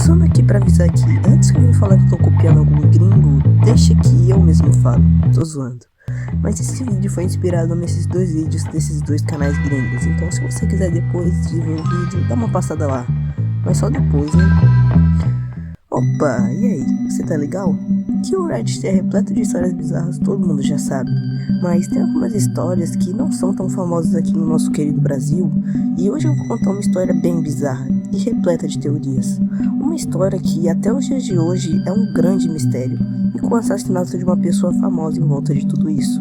Passando aqui pra avisar que antes que eu falar que eu tô copiando algum gringo, deixa que eu mesmo falo, tô zoando. Mas esse vídeo foi inspirado nesses dois vídeos desses dois canais gringos, então se você quiser depois de ver o vídeo, dá uma passada lá. Mas só depois, né? Opa, e aí, você tá legal? Que o Reddit é repleto de histórias bizarras, todo mundo já sabe. Mas tem algumas histórias que não são tão famosas aqui no nosso querido Brasil, e hoje eu vou contar uma história bem bizarra e repleta de teorias. Uma história que até os dias de hoje é um grande mistério, e com o assassinato de uma pessoa famosa em volta de tudo isso.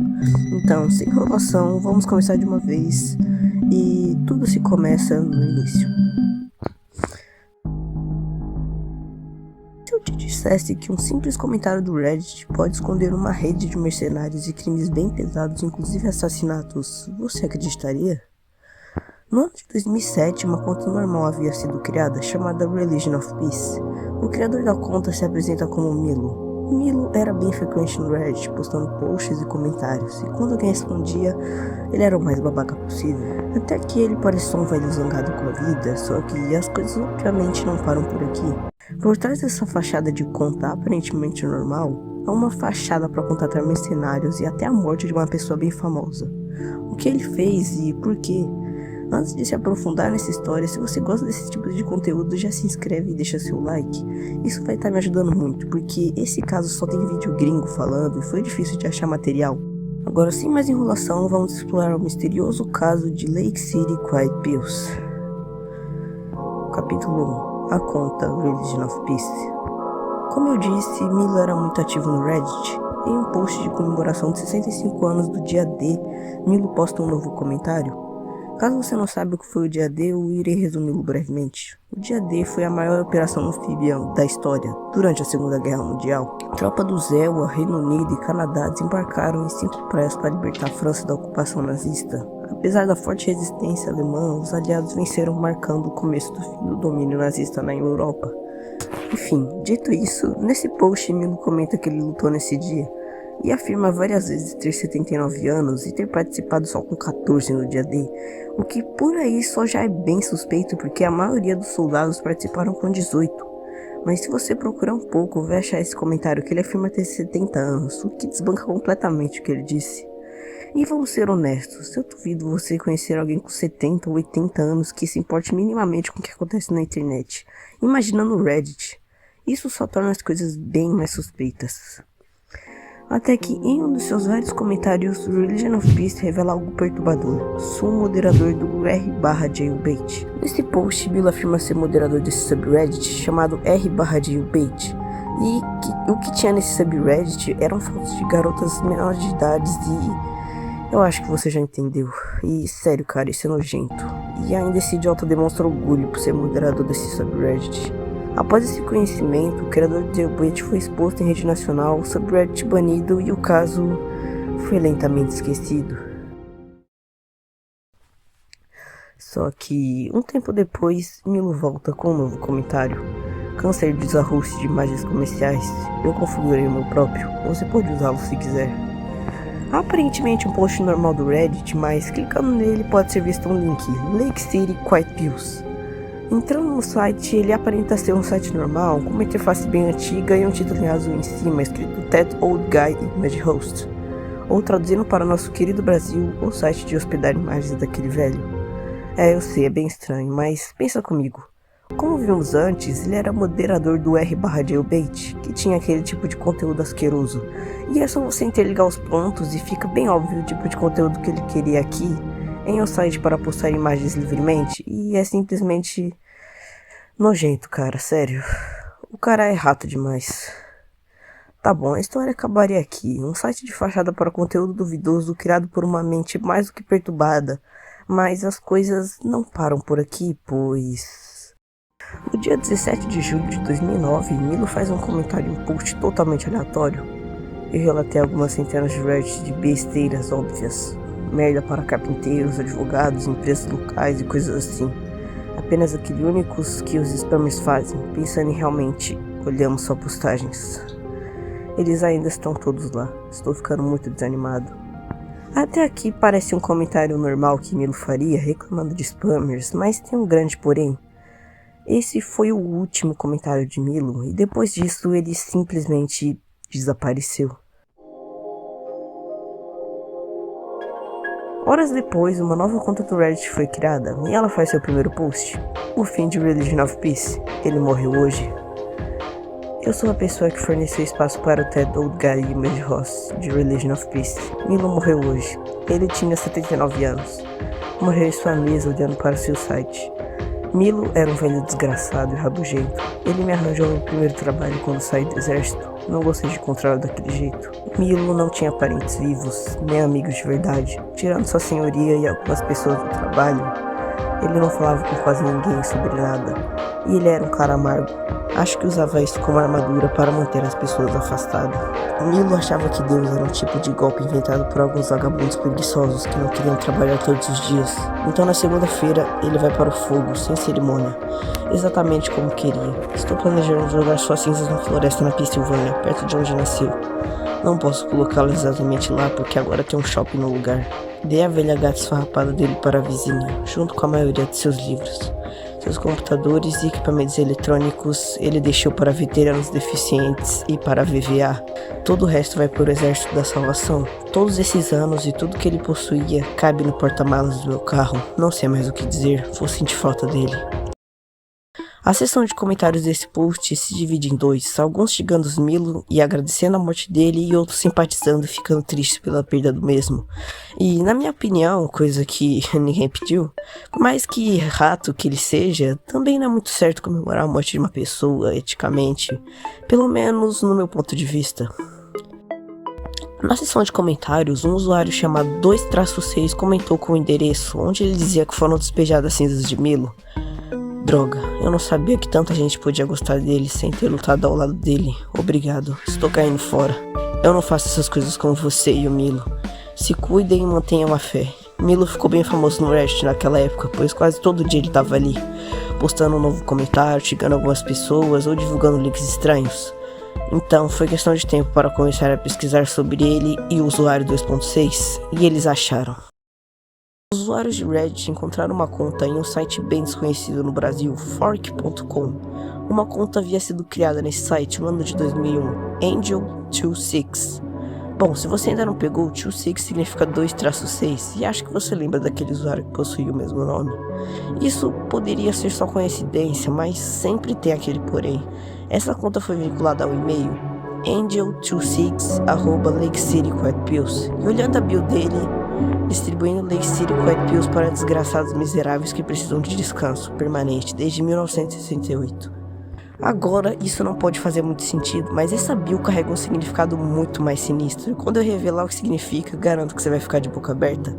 Então, sem enrolação, vamos começar de uma vez, e tudo se começa no início. Se eu te dissesse que um simples comentário do Reddit pode esconder uma rede de mercenários e crimes bem pesados, inclusive assassinatos, você acreditaria? No ano de 2007, uma conta normal havia sido criada, chamada Religion of Peace. O criador da conta se apresenta como Milo. Milo era bem frequente no Reddit, postando posts e comentários, e quando alguém respondia, ele era o mais babaca possível. Até que ele parecia um velho zangado com a vida, só que as coisas obviamente não param por aqui. Por trás dessa fachada de conta aparentemente normal, há uma fachada para contratar mercenários e até a morte de uma pessoa bem famosa. O que ele fez e por quê? Antes de se aprofundar nessa história, se você gosta desse tipo de conteúdo, já se inscreve e deixa seu like. Isso vai estar me ajudando muito, porque esse caso só tem vídeo gringo falando e foi difícil de achar material. Agora, sem mais enrolação, vamos explorar o misterioso caso de Lake City Quiet Pills. Capítulo 1. A conta Religion of Peace. Como eu disse, Milo era muito ativo no Reddit. Em um post de comemoração de 65 anos do dia D, Milo posta um novo comentário. Caso você não saiba o que foi o dia D, eu irei resumi-lo brevemente. O dia D foi a maior operação anfíbia da história, durante a Segunda Guerra Mundial. A tropa do ZEWA, Reino Unido e Canadá desembarcaram em 5 praias para libertar a França da ocupação nazista. Apesar da forte resistência alemã, os aliados venceram, marcando o começo do fim do domínio nazista na Europa. Enfim, dito isso, nesse post Milo comenta que ele lutou nesse dia, e afirma várias vezes ter 79 anos e ter participado só com 14 no dia D, o que por aí só já é bem suspeito porque a maioria dos soldados participaram com 18. Mas se você procurar um pouco, vai achar esse comentário que ele afirma ter 70 anos, o que desbanca completamente o que ele disse. E vamos ser honestos, eu duvido você conhecer alguém com 70 ou 80 anos que se importe minimamente com o que acontece na internet, imagina no Reddit. Isso só torna as coisas bem mais suspeitas. Até que em um dos seus vários comentários, Religion of Peace revela algo perturbador. Sou um moderador do r/jailbait. Nesse post, Milo afirma ser moderador desse subreddit chamado r/jailbait. E o que tinha nesse subreddit eram fotos de garotas menores de idade e... eu acho que você já entendeu. E sério, cara, isso é nojento. E ainda esse idiota demonstra orgulho por ser moderador desse subreddit. Após esse conhecimento, o criador do jailbait foi exposto em rede nacional, o subreddit banido e o caso foi lentamente esquecido. Só que, um tempo depois, Milo volta com um novo comentário. Câncer de desarroste de imagens comerciais. Eu configurei o meu próprio, você pode usá-lo se quiser. Aparentemente um post normal do Reddit, mas clicando nele pode ser visto um link, Lake City Quiet Pills. Entrando no site, ele aparenta ser um site normal, com uma interface bem antiga e um título em azul em cima, escrito That Old Guy Image Host. Ou traduzindo para o nosso querido Brasil, o site de hospedar imagens daquele velho. Eu sei, é bem estranho, mas pensa comigo. Como vimos antes, ele era moderador do r/jailbait, que tinha aquele tipo de conteúdo asqueroso. E é só você interligar os pontos e fica bem óbvio o tipo de conteúdo que ele queria aqui, em um site para postar imagens livremente, e é simplesmente nojento, cara, sério. O cara é rato demais. Tá bom, a história acabaria aqui. Um site de fachada para conteúdo duvidoso criado por uma mente mais do que perturbada. Mas as coisas não param por aqui, pois... no dia 17 de julho de 2009, Milo faz um comentário em um post totalmente aleatório. Eu relatei algumas centenas de Reddit de besteiras óbvias. Merda para carpinteiros, advogados, empresas locais e coisas assim. Apenas aqueles únicos que os spammers fazem, pensando em realmente olhamos só postagens. Eles ainda estão todos lá, estou ficando muito desanimado. Até aqui parece um comentário normal que Milo faria, reclamando de spammers, mas tem um grande porém. Esse foi o último comentário de Milo e depois disso ele simplesmente desapareceu. Horas depois, uma nova conta do Reddit foi criada e ela faz seu primeiro post. O fim de Religion of Peace. Ele morreu hoje. Eu sou a pessoa que forneceu espaço para o Ted Old Guy Image Ross, de Religion of Peace. Milo morreu hoje. Ele tinha 79 anos. Morreu em sua mesa olhando para seu site. Milo era um velho desgraçado e rabugento. Ele me arranjou meu primeiro trabalho quando saí do exército. Não gostei de encontrá-lo daquele jeito. Milo não tinha parentes vivos, nem amigos de verdade. Tirando sua senhoria e algumas pessoas do trabalho, ele não falava com quase ninguém sobre nada. E ele era um cara amargo. Acho que usava isso como armadura para manter as pessoas afastadas. Milo achava que Deus era um tipo de golpe inventado por alguns vagabundos preguiçosos que não queriam trabalhar todos os dias. Então na segunda-feira ele vai para o fogo, sem cerimônia, exatamente como queria. Estou planejando jogar suas cinzas na floresta na Pensilvânia, perto de onde nasceu. Não posso colocá-las exatamente lá porque agora tem um shopping no lugar. Dei a velha gata esfarrapada dele para a vizinha, junto com a maioria de seus livros. Seus computadores e equipamentos eletrônicos ele deixou para veteranos deficientes e para a VVA. Todo o resto vai para o Exército da Salvação. Todos esses anos e tudo que ele possuía cabe no porta-malas do meu carro. Não sei mais o que dizer, vou sentir falta dele. A seção de comentários desse post se divide em dois, alguns xingando os Milo e agradecendo a morte dele e outros simpatizando e ficando tristes pela perda do mesmo. E na minha opinião, coisa que ninguém pediu, por mais que rato que ele seja, também não é muito certo comemorar a morte de uma pessoa eticamente, pelo menos no meu ponto de vista. Na seção de comentários, um usuário chamado 2-6 comentou com o endereço onde ele dizia que foram despejadas cinzas de Milo. Droga, eu não sabia que tanta gente podia gostar dele sem ter lutado ao lado dele. Obrigado, estou caindo fora. Eu não faço essas coisas com você e o Milo. Se cuidem e mantenham a fé. Milo ficou bem famoso no Reddit naquela época, pois quase todo dia ele estava ali, postando um novo comentário, xingando algumas pessoas ou divulgando links estranhos. Então foi questão de tempo para começar a pesquisar sobre ele e o usuário 2.6, e eles acharam. Os usuários de Reddit encontraram uma conta em um site bem desconhecido no Brasil, fork.com. Uma conta havia sido criada nesse site no ano de 2001, Angel26. Bom, se você ainda não pegou, 26 significa 2-6, e acho que você lembra daquele usuário que possuía o mesmo nome. Isso poderia ser só coincidência, mas sempre tem aquele porém. Essa conta foi vinculada ao e-mail angel26@lakecityquietpills, e olhando a bio dele, distribuindo Lake City Quiet Pills para desgraçados miseráveis que precisam de descanso permanente desde 1968. Agora, isso não pode fazer muito sentido, mas essa bio carrega um significado muito mais sinistro, e quando eu revelar o que significa, garanto que você vai ficar de boca aberta.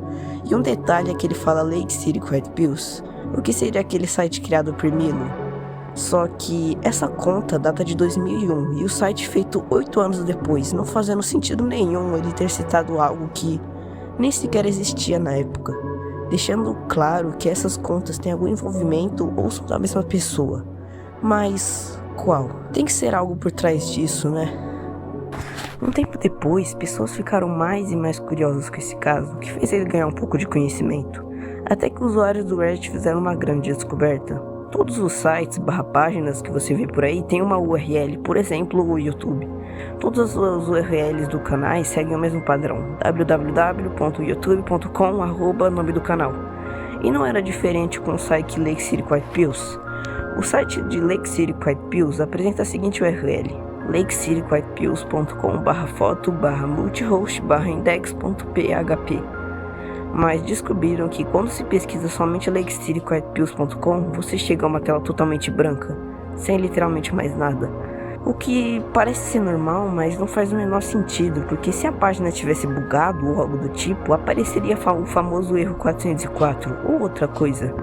E um detalhe é que ele fala Lake City Quiet Pills, o que seria aquele site criado por Milo. Só que essa conta data de 2001 e o site feito 8 anos depois, não fazendo sentido nenhum ele ter citado algo que nem sequer existia na época, deixando claro que essas contas têm algum envolvimento ou são da mesma pessoa. Mas qual? Tem que ser algo por trás disso, né? Um tempo depois, pessoas ficaram mais e mais curiosas com esse caso, o que fez ele ganhar um pouco de conhecimento, até que usuários do Reddit fizeram uma grande descoberta. Todos os sites /páginas que você vê por aí têm uma URL, por exemplo, o YouTube. Todas as URLs do canal seguem o mesmo padrão, www.youtube.com/nome do canal. E não era diferente com o site Lake City Quiet Pills. O site de Lake City Quiet Pills apresenta a seguinte URL: lakecityquietpills.com/foto/multihost/index.php. Mas descobriram que quando se pesquisa somente lakecityquietpills.com, você chega a uma tela totalmente branca, sem literalmente mais nada. O que parece ser normal, mas não faz o menor sentido, porque se a página tivesse bugado ou algo do tipo, apareceria o famoso erro 404 ou outra coisa,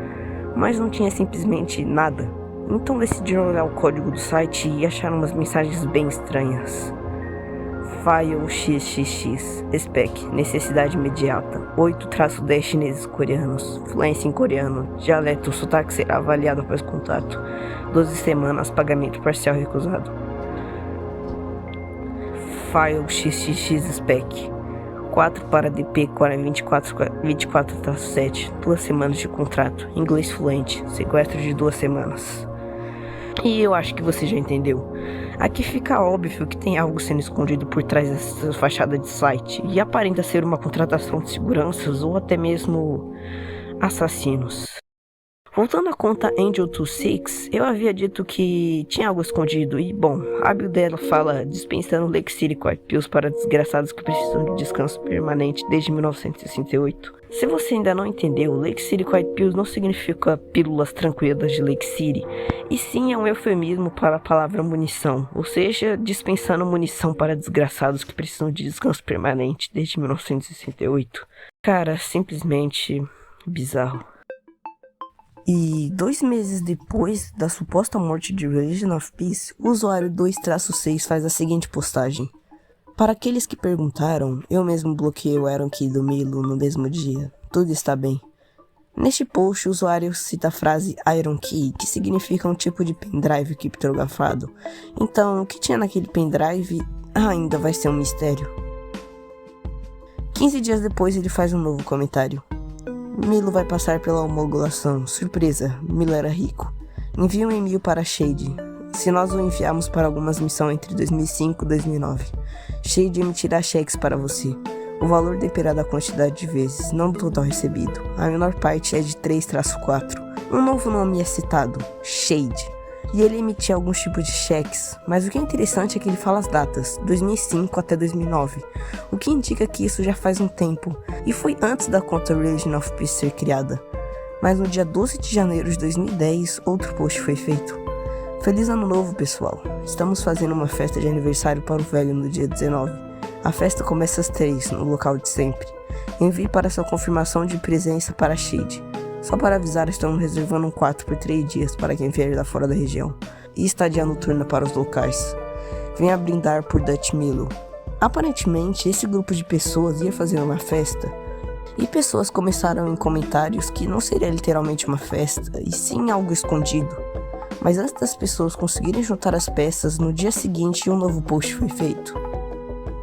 mas não tinha simplesmente nada. Então decidiram olhar o código do site e acharam umas mensagens bem estranhas. File XXX, spec, necessidade imediata, 8-10 chineses coreanos, fluência em coreano, dialeto, sotaque será avaliado após contato, 12 semanas, pagamento parcial recusado. File XXX spec, 4 para DP 24-7, 2 semanas de contrato, inglês fluente, sequestro de 2 semanas. E eu acho que você já entendeu. Aqui fica óbvio que tem algo sendo escondido por trás dessa fachada de site e aparenta ser uma contratação de seguranças ou até mesmo assassinos. Voltando à conta Angel26, eu havia dito que tinha algo escondido e, bom, a bio dela fala dispensando Lake City Quiet Pills para desgraçados que precisam de descanso permanente desde 1968. Se você ainda não entendeu, Lake City Quiet Pills não significa pílulas tranquilas de Lake City, e sim é um eufemismo para a palavra munição, ou seja, dispensando munição para desgraçados que precisam de descanso permanente desde 1968. Cara, simplesmente bizarro. E 2 meses depois da suposta morte de Religion of Peace, o usuário 2-6 faz a seguinte postagem. Para aqueles que perguntaram, eu mesmo bloqueei o Iron Key do Milo no mesmo dia. Tudo está bem. Neste post, o usuário cita a frase Iron Key, que significa um tipo de pendrive criptografado. Então, o que tinha naquele pendrive ainda vai ser um mistério. 15 dias depois, ele faz um novo comentário. Milo vai passar pela homologação. Surpresa, Milo era rico. Envie um e-mail para Shade. Se nós o enviarmos para algumas missões entre 2005 e 2009, Shade emitirá cheques para você. O valor dependerá da quantidade de vezes, não do total recebido. A menor parte é de 3-4. Um novo nome é citado, Shade. E ele emitia alguns tipos de cheques, mas o que é interessante é que ele fala as datas, 2005 até 2009, o que indica que isso já faz um tempo, e foi antes da conta Religion of Peace ser criada. Mas no dia 12 de janeiro de 2010, outro post foi feito. Feliz ano novo, pessoal! Estamos fazendo uma festa de aniversário para o velho no dia 19. A festa começa às 3, no local de sempre. Envie para sua confirmação de presença para Shade. Só para avisar, estamos reservando um quarto por 3 dias para quem vier da fora da região, e estadia noturna para os locais. Venha brindar por Dutch Milo. Aparentemente, esse grupo de pessoas ia fazer uma festa, e pessoas começaram em comentários que não seria literalmente uma festa, e sim algo escondido. Mas antes das pessoas conseguirem juntar as peças, no dia seguinte um novo post foi feito.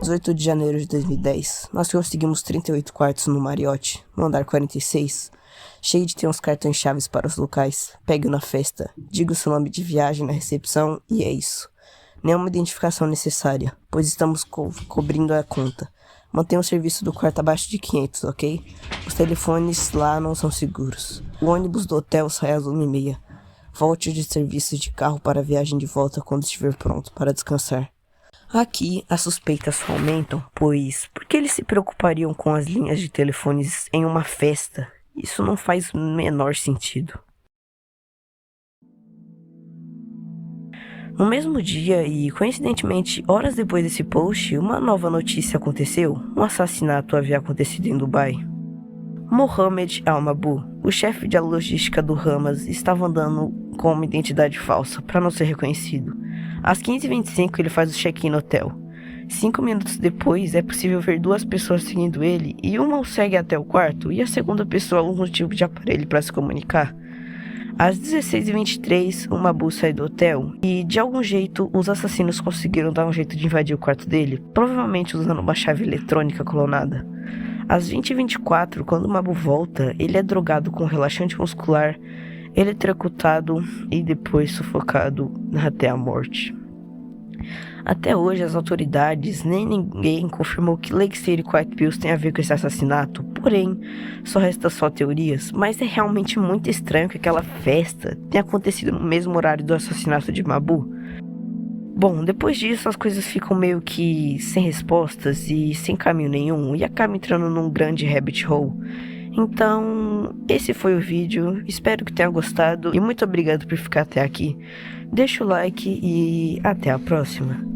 18 de janeiro de 2010, nós conseguimos 38 quartos no Marriott, no andar 46. Shade tem uns cartões chaves para os locais. Pegue-o na festa. Diga o seu nome de viagem na recepção e é isso. Nenhuma identificação necessária, pois estamos cobrindo a conta. Mantenha o serviço do quarto abaixo de 500, ok? Os telefones lá não são seguros. O ônibus do hotel sai às 1h30. Volte de serviço de carro para a viagem de volta quando estiver pronto para descansar. Aqui, as suspeitas só aumentam, pois por que eles se preocupariam com as linhas de telefones em uma festa? Isso não faz o menor sentido. No mesmo dia e coincidentemente horas depois desse post, uma nova notícia aconteceu. Um assassinato havia acontecido em Dubai. Mohamed Al-Mabu, o chefe de logística do Hamas, estava andando com uma identidade falsa para não ser reconhecido. Às 15h25 ele faz o check-in no hotel. 5 minutos depois, é possível ver 2 pessoas seguindo ele, e uma o segue até o quarto, e a segunda pessoa usa um tipo de aparelho para se comunicar. Às 16h23, o Mabu sai do hotel, e de algum jeito, os assassinos conseguiram dar um jeito de invadir o quarto dele, provavelmente usando uma chave eletrônica clonada. Às 20h24, quando o Mabu volta, ele é drogado com relaxante muscular, eletrocutado e depois sufocado até a morte. Até hoje, as autoridades nem ninguém confirmou que Lake City Quiet Pills tem a ver com esse assassinato, porém, só resta só teorias, mas é realmente muito estranho que aquela festa tenha acontecido no mesmo horário do assassinato de Mabu. Bom, depois disso as coisas ficam meio que sem respostas e sem caminho nenhum, e acaba entrando num grande rabbit hole. Então, esse foi o vídeo, espero que tenha gostado e muito obrigado por ficar até aqui. Deixa o like e até a próxima.